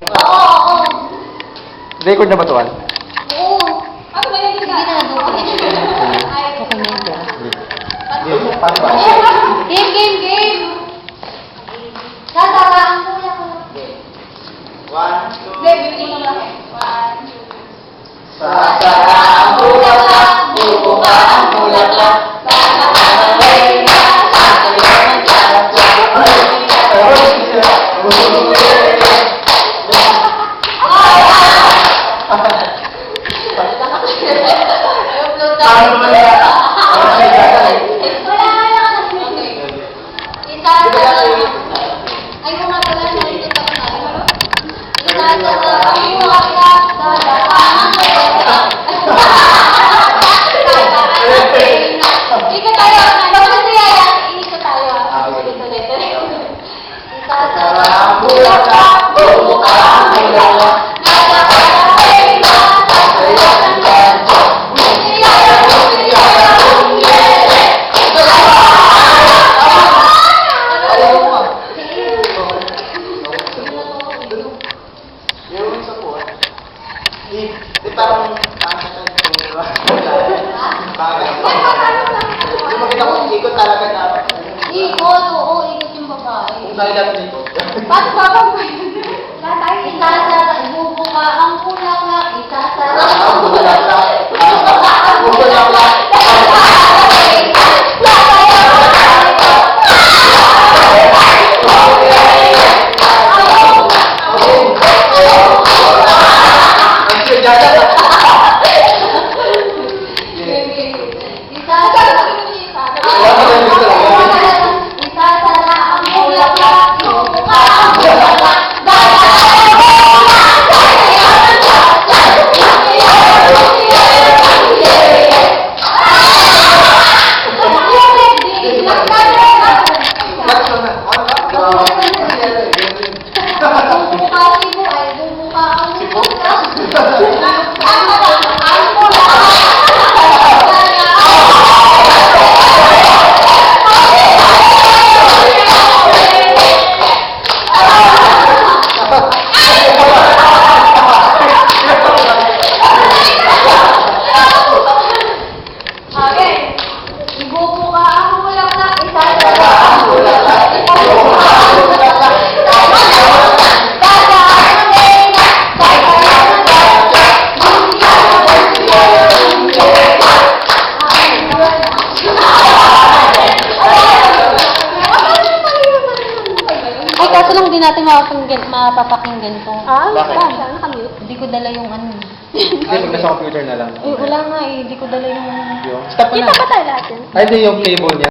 Oo. Record na ba ito, Al? Oo. Ano ba yung sige na? Okay na yun. Paano ba? Game! Sasara ang kuya ko. 1, 2, Bibigyan mo lang. 1, 2. Sasara ang bulaklak, bubuka ang bulaklak, nakakaway na, sasayaw ng Paano ba yan? Wala nga kasi. Isasara. Ay, kung nga pala, narinig ako na. Isasara ang bulaklak, dadaang bulaklak. Ikot tayo. Bakit siya yan? Ikot tayo. Tuloy. Isasara ang bulaklak, bubuka ang bulaklak. Nakakaway na, sasayaw ng ganyan. Yung isa po, di parang yung makita ko, ikot talaga dapat. Ikot, oo, ikot yung babae. Kung tayo dapat dito. Paano ba yun? Isasara, bubuka ang bulaklak, isasara ang bulaklak, bubuka ang bulaklak, isasara ang bulaklak, bubuka ang bulaklak, Ay, kaso lang di natin mapapakinggan to. Bakit? Nakamute. Hindi ko dala yung ano. Hindi, pag nasa computer na lang. Wala nga eh. Hindi ko dala yung... Stop mo na. Kita ba tayo lahat yan? Ay, hindi yung cable niya.